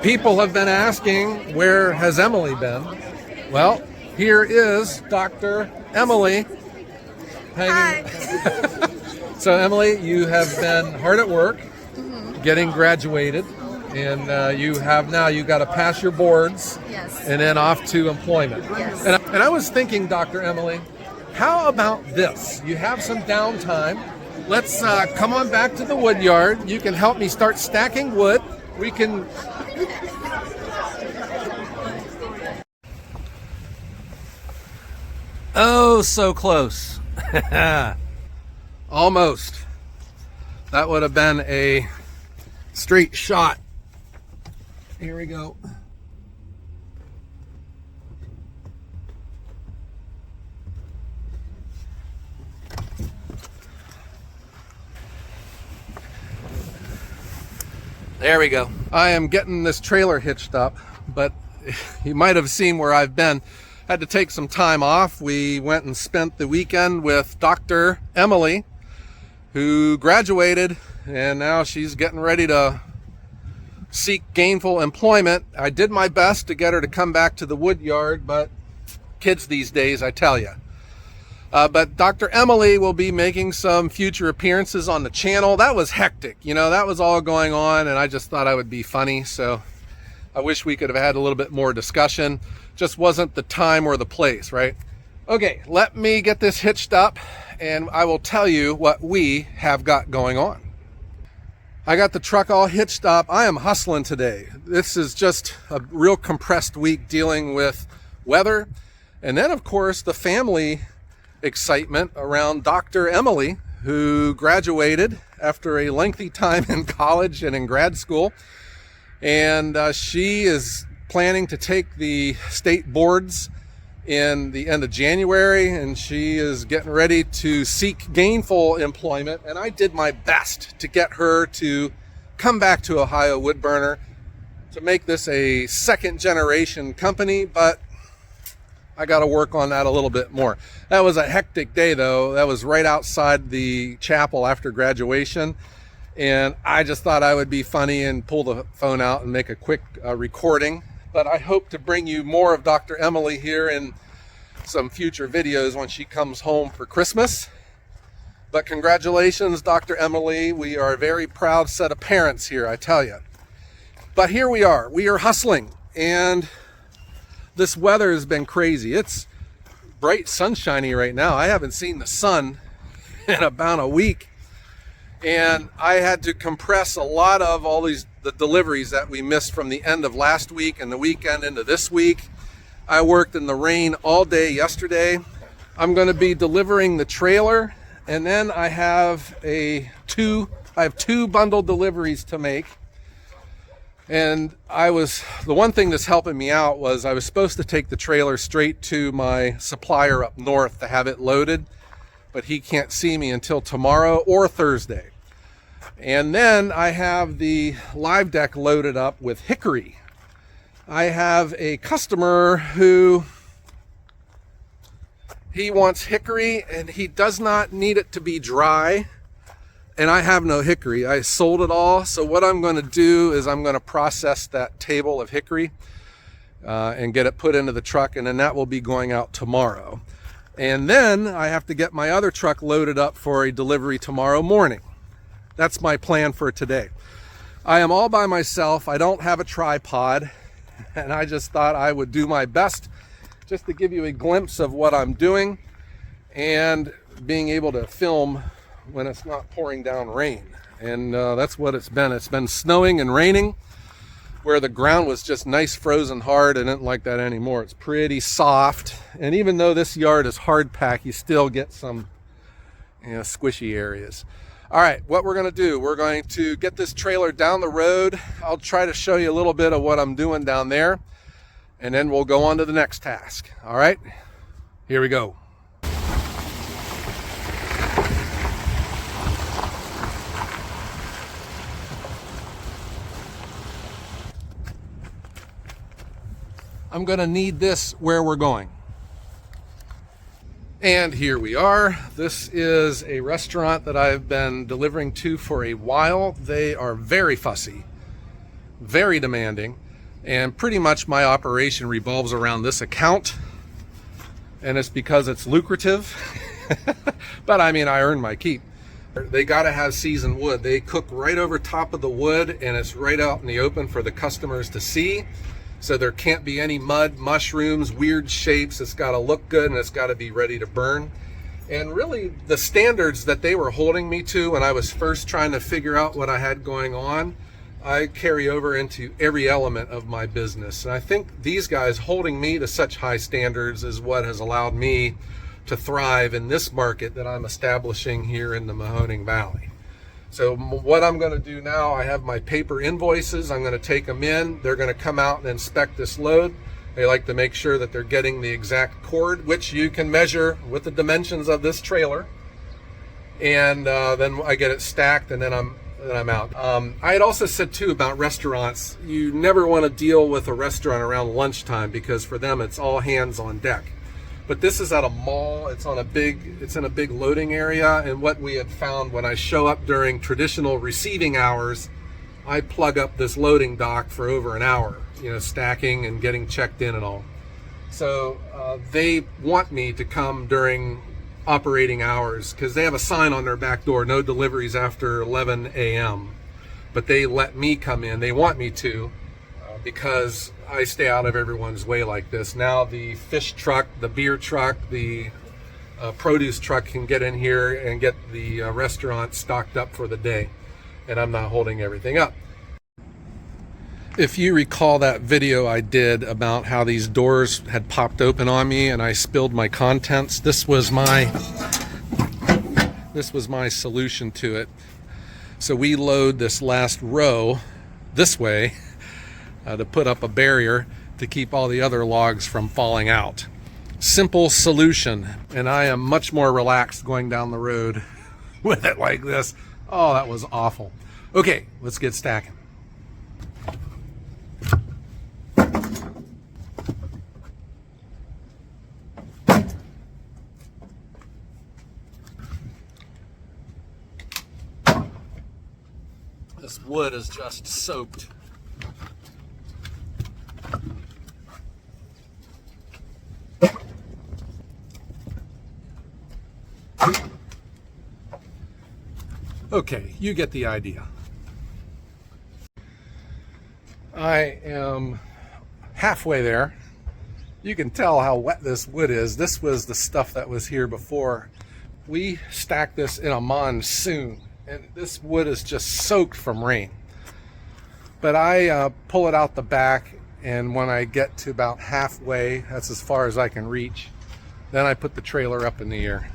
People have been asking, where has Emily been? Well, here is Dr. Emily hanging. So Emily, you have been hard at work, getting graduated, and you got to pass your boards, Yes. and then off to employment. Yes. And I was thinking, Dr. Emily, how about this? You have some downtime. Let's come on back to the wood yard. You can help me start stacking wood. We can... Oh, so close. Almost. That would have been a straight shot. Here we go. There we go. I am getting this trailer hitched up, but you might have seen where I've been. Had to take some time off. We went and spent the weekend with Dr. Emily, who graduated, and now she's getting ready to seek gainful employment. I did my best to get her to come back to the wood yard, but kids these days, I tell you. But Dr. Emily will be making some future appearances on the channel. That was hectic, that was all going on, and I just thought I would be funny, so I wish we could have had a little bit more discussion. Just wasn't the time or the place, right? Okay, let me get this hitched up, and I will tell you what we have got going on. I got the truck all hitched up. I am hustling today. This is just a real compressed week dealing with weather, and then, of course, the family excitement around Dr. Emily, who graduated after a lengthy time in college and in grad school. And she is planning to take the state boards in the end of January, and she is getting ready to seek gainful employment. And I did my best to get her to come back to Ohio Woodburner to make this a second generation company, but I got to work on that a little bit more. That was a hectic day, though. That was right outside the chapel after graduation. And I just thought I would be funny and pull the phone out and make a quick recording. But I hope to bring you more of Dr. Emily here in some future videos when she comes home for Christmas. But congratulations, Dr. Emily. We are a very proud set of parents here, I tell you. But here we are. We are hustling. And this weather has been crazy. It's bright sunshiny right now. I haven't seen the sun in about a week. And I had to compress a lot of the deliveries that we missed from the end of last week and the weekend into this week. I worked in the rain all day yesterday. I'm going to be delivering the trailer, and then I have two bundle deliveries to make. And the one thing that's helping me out was I was supposed to take the trailer straight to my supplier up north to have it loaded, but he can't see me until tomorrow or Thursday. And then I have the live deck loaded up with hickory. I have a customer who he wants hickory, and he does not need it to be dry. And I have no hickory. I sold it all. So what I'm going to do is I'm going to process that table of hickory and get it put into the truck, and then that will be going out tomorrow. And then I have to get my other truck loaded up for a delivery tomorrow morning. That's my plan for today. I am all by myself. I don't have a tripod, and I just thought I would do my best just to give you a glimpse of what I'm doing and being able to film when it's not pouring down rain. And that's what it's been. It's been snowing and raining where the ground was just nice frozen hard, and it isn't like that anymore. It's pretty soft, and even though this yard is hard packed, you still get some squishy areas. All right, what we're going to do, we're going to get this trailer down the road. I'll try to show you a little bit of what I'm doing down there, and then we'll go on to the next task. All right, here we go. I'm going to need this where we're going. And here we are. This is a restaurant that I've been delivering to for a while. They are very fussy, very demanding. And pretty much my operation revolves around this account, and it's because it's lucrative. But I mean, I earn my keep. They got to have seasoned wood. They cook right over top of the wood, and it's right out in the open for the customers to see. So there can't be any mud, mushrooms, weird shapes. It's got to look good, and it's got to be ready to burn. And really, the standards that they were holding me to when I was first trying to figure out what I had going on, I carry over into every element of my business. And I think these guys holding me to such high standards is what has allowed me to thrive in this market that I'm establishing here in the Mahoning Valley. So what I'm going to do now, I have my paper invoices. I'm going to take them in. They're going to come out and inspect this load. They like to make sure that they're getting the exact cord, which you can measure with the dimensions of this trailer. And then I get it stacked, and then I'm out. I had also said too about restaurants, you never want to deal with a restaurant around lunchtime, because for them it's all hands on deck. But this is at a mall. It's in a big loading area, and what we had found when I show up during traditional receiving hours, I plug up this loading dock for over an hour, stacking and getting checked in and all. So they want me to come during operating hours, because they have a sign on their back door, no deliveries after 11 a.m. But they let me come in. They want me to, because I stay out of everyone's way like this. Now the fish truck, the beer truck, the produce truck can get in here and get the restaurant stocked up for the day, and I'm not holding everything up. If you recall that video I did about how these doors had popped open on me and I spilled my contents, this was my solution to it. So we load this last row this way to put up a barrier to keep all the other logs from falling out. Simple solution, and I am much more relaxed going down the road with it like this. Oh, that was awful. Okay, let's get stacking. This wood is just soaked. Okay, you get the idea. I am halfway there. You can tell how wet this wood is. This was the stuff that was here before. We stacked this in a monsoon, and this wood is just soaked from rain. But I pull it out the back, and when I get to about halfway, that's as far as I can reach, then I put the trailer up in the air.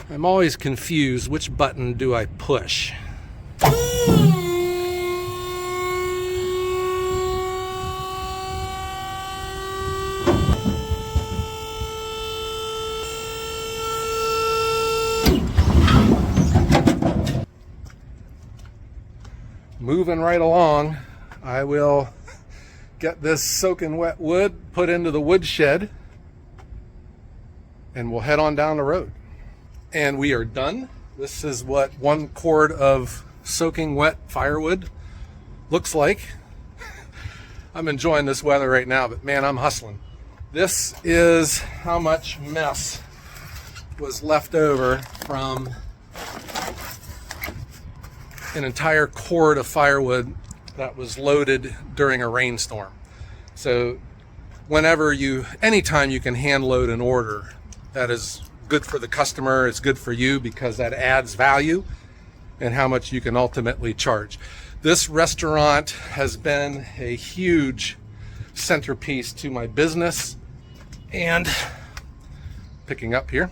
I'm always confused, which button do I push? Moving right along, I will get this soaking wet wood put into the woodshed, and we'll head on down the road. And we are done. This is what 1 cord of soaking wet firewood looks like. I'm enjoying this weather right now, but man, I'm hustling. This is how much mess was left over from an entire cord of firewood that was loaded during a rainstorm. So anytime you can hand load an order, that is good for the customer, it's good for you, because that adds value and how much you can ultimately charge. This restaurant has been a huge centerpiece to my business. And picking up here,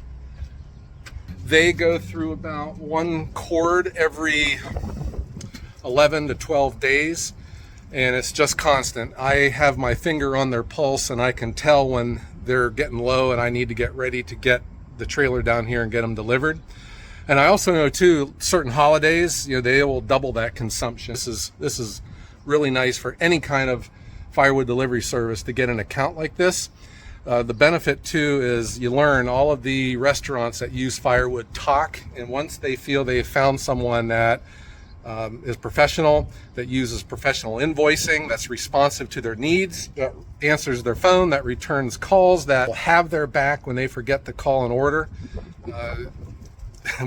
they go through about 1 cord every 11 to 12 days, and it's just constant. I have my finger on their pulse, and I can tell when they're getting low and I need to get ready to get the trailer down here and get them delivered. And I also know too, certain holidays, they will double that consumption. This is really nice for any kind of firewood delivery service to get an account like this. The benefit too is you learn all of the restaurants that use firewood talk, and once they feel they've found someone that is professional, that uses professional invoicing, that's responsive to their needs, that answers their phone, that returns calls, that will have their back when they forget to call an order.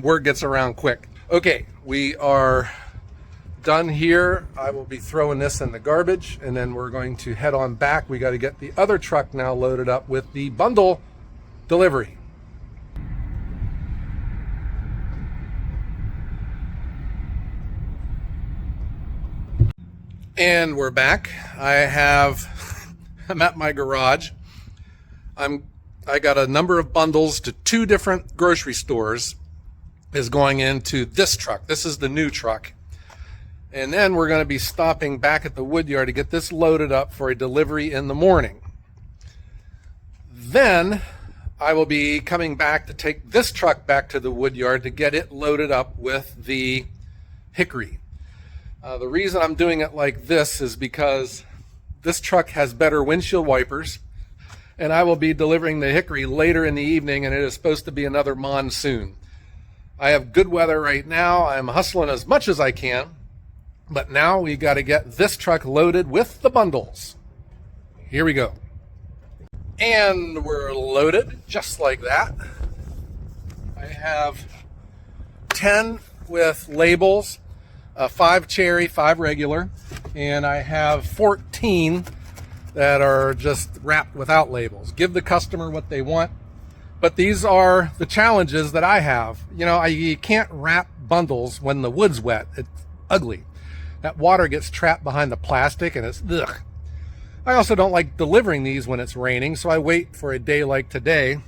Word gets around quick. Okay, we are done here. I will be throwing this in the garbage, and then we're going to head on back. We got to get the other truck now loaded up with the bundle delivery. And we're back. I'm at my garage. I got a number of bundles to 2 different grocery stores is going into this truck. This is the new truck. And then we're going to be stopping back at the wood yard to get this loaded up for a delivery in the morning. Then I will be coming back to take this truck back to the wood yard to get it loaded up with the hickory. The reason I'm doing it like this is because this truck has better windshield wipers, and I will be delivering the hickory later in the evening, and it is supposed to be another monsoon. I have good weather right now. I'm hustling as much as I can, but now we got to get this truck loaded with the bundles. Here we go. And we're loaded just like that. I have 10 with labels, 5 cherry, 5 regular, and I have 14 that are just wrapped without labels. Give the customer what they want. But these are the challenges that I have. You know, you can't wrap bundles when the wood's wet. It's ugly. That water gets trapped behind the plastic, and it's ugh. I also don't like delivering these when it's raining, so I wait for a day like today,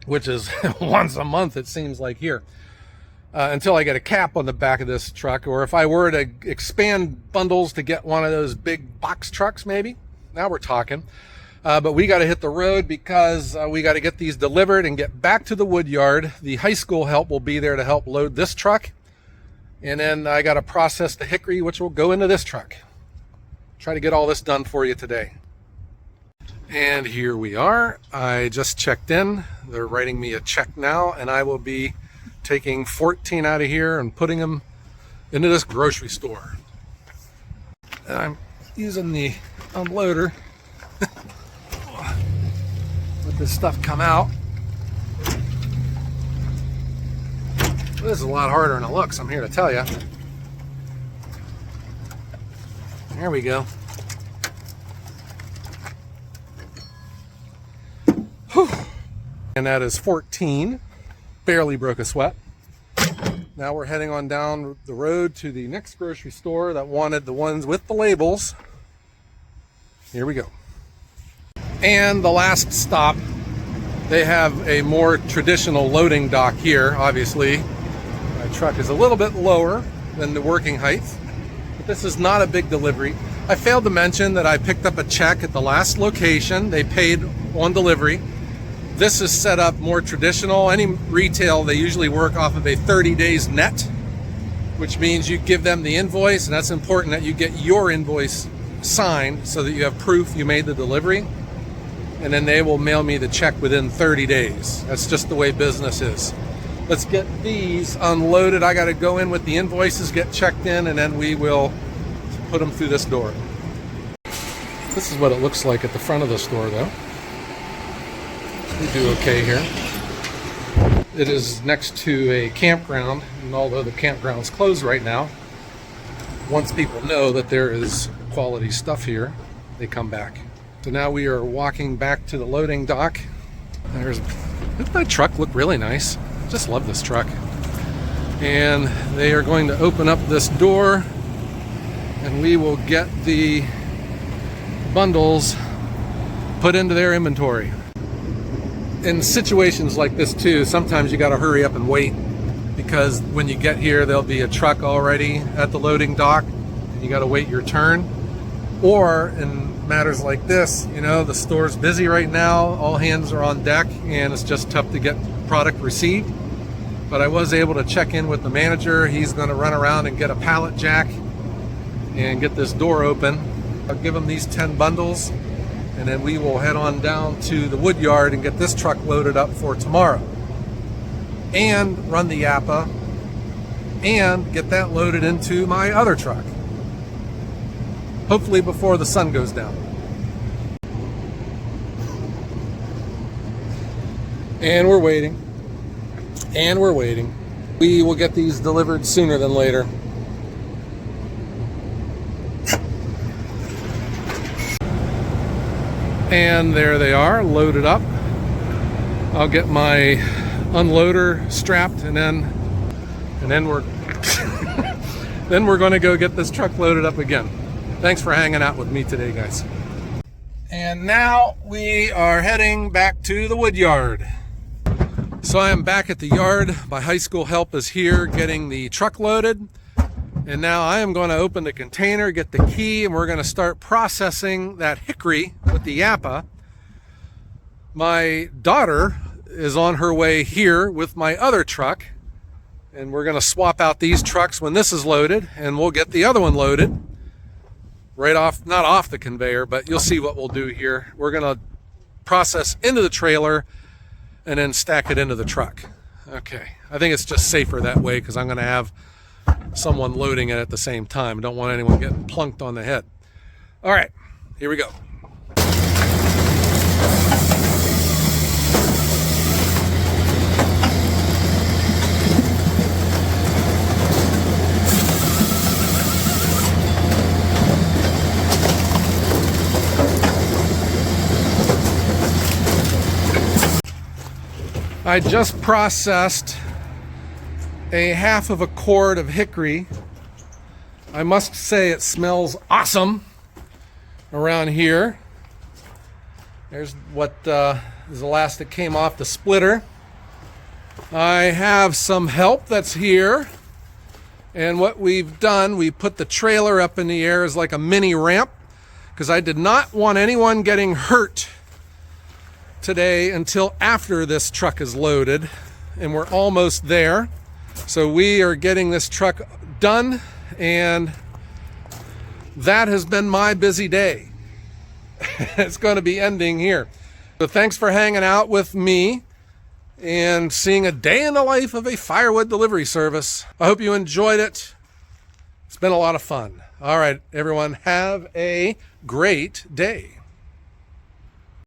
which is once a month it seems like here, until I get a cap on the back of this truck. Or if I were to expand bundles to get one of those big box trucks, maybe. Now we're talking. But we got to hit the road because we got to get these delivered and get back to the wood yard. The high school help will be there to help load this truck. And then I got to process the hickory, which will go into this truck. Try to get all this done for you today. And here we are. I just checked in. They're writing me a check now, and I will be taking 14 out of here and putting them into this grocery store. And I'm using the unloader. Let this stuff come out. This is a lot harder than it looks, I'm here to tell you. There we go. Whew. And that is 14. Barely broke a sweat. Now we're heading on down the road to the next grocery store that wanted the ones with the labels. Here we go. And the last stop, they have a more traditional loading dock here. Obviously, my truck is a little bit lower than the working height, but this is not a big delivery. I failed to mention that I picked up a check at the last location. They paid on delivery. This is set up more traditional. Any retail, they usually work off of a 30 days net, which means you give them the invoice, and that's important that you get your invoice signed so that you have proof you made the delivery, and then they will mail me the check within 30 days. That's just the way business is. Let's get these unloaded. I got to go in with the invoices, get checked in, and then we will put them through this door. This is what it looks like at the front of the store, though. We do okay here. It is next to a campground, and although the campground's closed right now, once people know that there is quality stuff here, they come back. So now we are walking back to the loading dock. Doesn't my truck look really nice? Just love this truck. And they are going to open up this door, and we will get the bundles put into their inventory. In situations like this too, sometimes you got to hurry up and wait, because when you get here there'll be a truck already at the loading dock and you got to wait your turn. Or in matters like this, you know, the store's busy right now, all hands are on deck, and it's just tough to get product received. But I was able to check in with the manager. He's going to run around and get a pallet jack and get this door open. I'll give him these 10 bundles, and then we will head on down to the wood yard and get this truck loaded up for tomorrow. And run the Japa and get that loaded into my other truck. Hopefully before the sun goes down. And we're waiting. And we're waiting. We will get these delivered sooner than later. And there they are, loaded up. I'll get my unloader strapped, and then we're then we're going to go get this truck loaded up again. Thanks for hanging out with me today, guys. And now we are heading back to the wood yard. So I am back at the yard. My high school help is here getting the truck loaded. And now I am going to open the container, get the key, and we're going to start processing that hickory with the Japa. My daughter is on her way here with my other truck, and we're going to swap out these trucks when this is loaded, and we'll get the other one loaded right off, not off the conveyor, but you'll see what we'll do here. We're going to process into the trailer and then stack it into the truck. Okay, I think it's just safer that way because I'm going to have someone loading it at the same time. I don't want anyone getting plunked on the head. All right, here we go. I just processed a half of a cord of hickory. I must say it smells awesome around here. There's what is the last that came off the splitter. I have some help that's here, and what we've done, we put the trailer up in the air as like a mini ramp because I did not want anyone getting hurt today until after this truck is loaded, and we're almost there. So we are getting this truck done, and that has been my busy day. It's going to be ending here. So thanks for hanging out with me and seeing a day in the life of a firewood delivery service. I hope you enjoyed it. It's been a lot of fun. All right, everyone, have a great day.